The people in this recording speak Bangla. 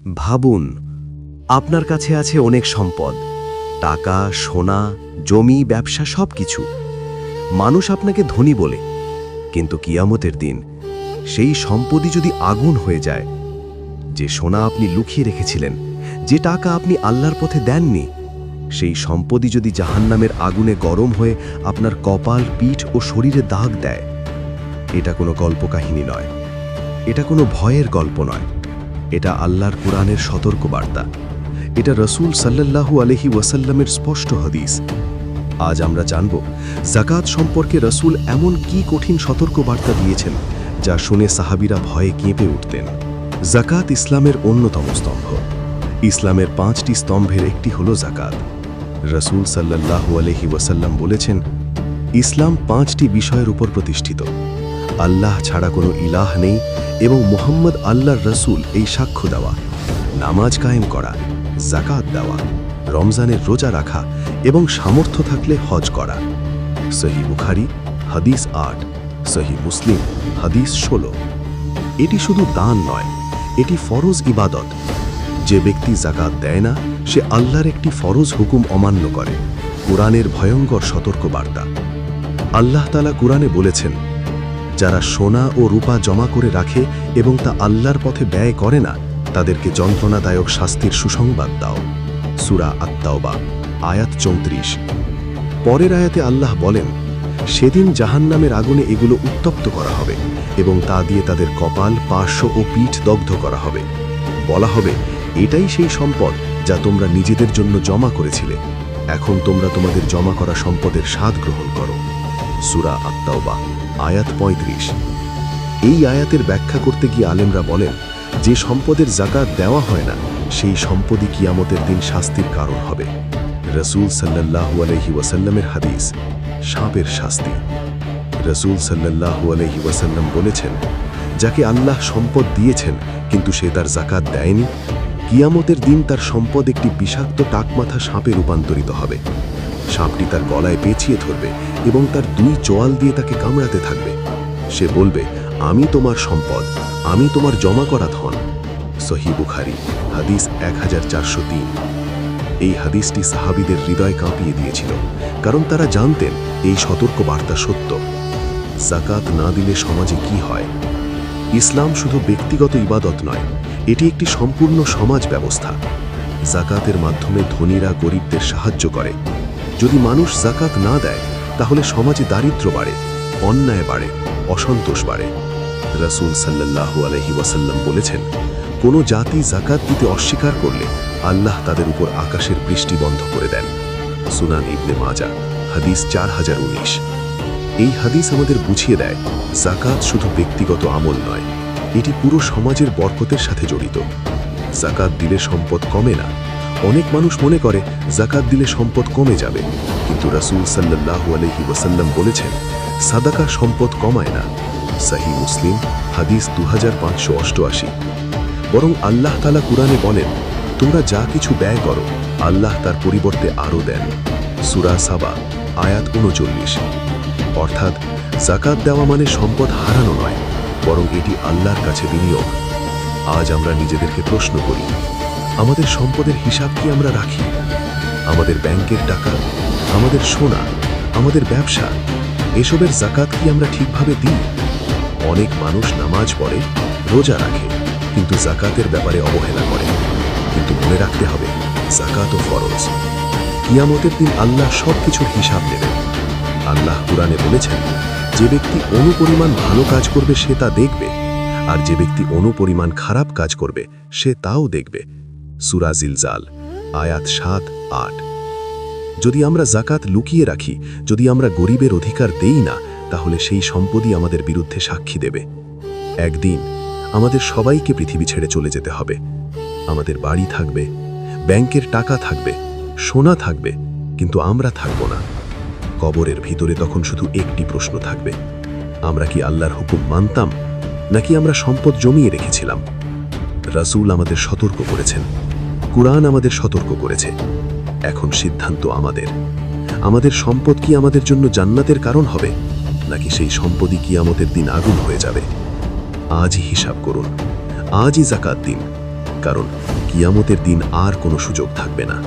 ভাবুন, আপনার কাছে আছে অনেক সম্পদ, টাকা, সোনা, জমি, ব্যবসা, সবকিছু। মানুষ আপনাকে ধনী বলে, কিন্তু কিয়ামতের দিন সেই সম্পদই যদি আগুন হয়ে যায়, যে সোনা আপনি লুকিয়ে রেখেছিলেন, যে টাকা আপনি আল্লাহর পথে দেননি, সেই সম্পদই যদি জাহান্নামের আগুনে গরম হয়ে আপনার কপাল, পিঠ ও শরীরে দাগ দেয়, এটা কোনো কল্পকাহিনী নয়, এটা কোনো ভয়ের গল্প নয়, এটা আল্লাহর কুরআনের সতর্কবার্তা, এটা রাসূল সাল্লাল্লাহু আলাইহি ওয়াসাল্লামের স্পষ্ট হাদিস। আজ আমরা জানব যাকাত সম্পর্কে রাসূল এমন কি কঠিন সতর্কবার্তা দিয়েছেন যা শুনে সাহাবীরা ভয়ে কেঁপে উঠতেন। যাকাত ইসলামের অন্যতম স্তম্ভ। ইসলামের 5টি স্তম্ভের একটি হল যাকাত। রাসূল সাল্লাল্লাহু আলাইহি ওয়াসাল্লাম বলেছেন, ইসলাম 5টি বিষয়ের উপর প্রতিষ্ঠিত। আল্লাহ ছাড়া কোনো ইলাহ নেই এবং মুহাম্মদ আল্লাহর রাসূল এই সাক্ষ্য দেওয়া, নামাজ কায়েম করা, যাকাত দেওয়া, রমজানের রোজা রাখা এবং সামর্থ্য থাকলে হজ করা। সহিহ বুখারী হাদিস 8, সহিহ মুসলিম হাদিস 16। এটি শুধু দান নয়, এটি ফরজ ইবাদত। যে ব্যক্তি যাকাত দেয় না, সে আল্লাহর একটি ফরজ হুকুম অমান্য করে। কুরআনের ভয়ঙ্কর সতর্কবার্তা। আল্লাহ তাআলা কুরআনে বলেছেন, যারা সোনা ও রূপা জমা করে রাখে এবং তা আল্লাহর পথে ব্যয় করে না, তাদেরকে যন্ত্রণাদায়ক শাস্তির সুসংবাদ দাও। সূরা আত-তাওবা আয়াত 34। পরের আয়াতে আল্লাহ বলেন, সেদিন জাহান্নামের আগুনে এগুলো উত্তপ্ত করা হবে এবং তা দিয়ে তাদের কপাল, পার্শ্ব ও পিঠ দগ্ধ করা হবে। বলা হবে, এটাই সেই সম্পদ যা তোমরা নিজেদের জন্য জমা করেছিলে। এখন তোমরা তোমাদের জমা করা সম্পদের স্বাদ গ্রহণ করো। সূরা আত-তাওবা আয়াত 35। এই আয়াতের ব্যাখ্যা করতে গিয়ে আলেমরা বলেন, যে সম্পদের যাকাত দেওয়া হয় না, সেই সম্পদই কিয়ামতের দিন শাস্তির কারণ হবে। রাসূল সাল্লাল্লাহু আলাইহি ওয়াসাল্লামের হাদিস, সাপের শাস্তি। রাসূল সাল্লাল্লাহু আলাইহি ওয়াসাল্লাম বলেছেন, যাকে আল্লাহ সম্পদ দিয়েছেন কিন্তু সে তার যাকাত দেয়নি, কিয়ামতের দিন তার সম্পদ একটি বিষাক্ত টাকমাথা সাপে রূপান্তরিত হবে। সাপটি তার গলায় পেঁচিয়ে ধরবে এবং তার 2 চোয়াল দিয়ে তাকে কামড়াতে থাকবে। সে বলবে, আমি তোমার সম্পদ, আমি তোমার জমা করা ধন। সহিহ বুখারী হাদিস 1403। এই হাদিসটি সাহাবীদের হৃদয় কাঁপিয়ে দিয়েছিল, কারণ তারা জানতেন এই সতর্কবার্তা সত্য। যাকাত না দিলে সমাজে কি হয়? ইসলাম শুধু ব্যক্তিগত ইবাদত নয়, এটি একটি সম্পূর্ণ সমাজ ব্যবস্থা। যাকাতের মাধ্যমে ধনীরা গরিবদের সাহায্য করে। যদি মানুষ যাকাত না দেয়, তাহলে সমাজে দারিদ্র্য বাড়ে, অন্যায় বাড়ে, অসন্তোষ বাড়ে। রাসূল সাল্লাল্লাহু আলাইহি ওয়াসাল্লাম বলেছেন, কোনো জাতি যাকাত দিতে অস্বীকার করলে আল্লাহ তাদের উপর আকাশের বৃষ্টি বন্ধ করে দেন। সুনান ইবনে মাজাহ হাদিস 4019। এই হাদিস আমাদের বুঝিয়ে দেয়, যাকাত শুধু ব্যক্তিগত আমল নয়, এটি পুরো সমাজের বরকতের সাথে জড়িত। যাকাত দিলে সম্পদ কমে না। অনেক মানুষ মনে করে যাকাত দিলে সম্পদ কমে যাবে, কিন্তু রাসূল সাল্লাল্লাহু আলাইহি ওয়াসাল্লাম বলেছেন, সাদাকা সম্পদ কমায় না। সহিহ মুসলিম হাদিস 2588। বরং আল্লাহ তাআলা কুরআনে বলেন, তোমরা যা কিছু ব্যয় করো, আল্লাহ তার পরিবর্তে আরও দেন। সূরা সাবা আয়াত 39। অর্থাৎ যাকাত দেওয়া মানে সম্পদ হারানো নয়, বরং এটি আল্লাহর কাছে বিনিয়োগ। আজ আমরা নিজেদেরকে প্রশ্ন করি, আমাদের সম্পদের হিসাব কি আমরা রাখি? আমাদের ব্যাংকের টাকা, আমাদের সোনা, আমাদের ব্যবসা, এসবের যাকাত কি আমরা ঠিকভাবে দিই? অনেক মানুষ নামাজ পড়ে, রোজা রাখে, কিন্তু যাকাতের ব্যাপারে অবহেলা করে। কিন্তু মনে রাখতে হবে, যাকাত ও ফরজ। কিয়ামতের দিন আল্লাহ সবকিছুর হিসাব নেবেন। আল্লাহ কুরআনে বলেছেন, যে ব্যক্তি অনুপরিমাণ ভালো কাজ করবে সে তা দেখবে, আর যে ব্যক্তি অনুপরিমাণ খারাপ কাজ করবে সে তাও দেখবে। সূরা জিলজাল আয়াত 7-8। যদি আমরা যাকাত লুকিয়ে রাখি, যদি আমরা গরিবের অধিকার দেই না, তাহলে সেই সম্পদই আমাদের বিরুদ্ধে সাক্ষী দেবে। একদিন আমাদের সবাইকে পৃথিবী ছেড়ে চলে যেতে হবে। আমাদের বাড়ি থাকবে, ব্যাংকের টাকা থাকবে, সোনা থাকবে, কিন্তু আমরা থাকব না। কবরের ভিতরে তখন শুধু একটি প্রশ্ন থাকবে, আমরা কি আল্লাহর হুকুম মানতাম, নাকি আমরা সম্পদ জমিয়ে রেখেছিলাম? রাসূল আমাদের সতর্ক করেছেন, কুরআন আমাদের সতর্ক করেছে। এখন সিদ্ধান্ত আমাদের। আমাদের সম্পদ কি আমাদের জন্য জান্নাতের কারণ হবে, নাকি সেই সম্পদই কিয়ামতের দিন আগুন হয়ে যাবে? আজই হিসাব করুন, আজই যাকাত দিন, কারণ কিয়ামতের দিন আর কোনো সুযোগ থাকবে না।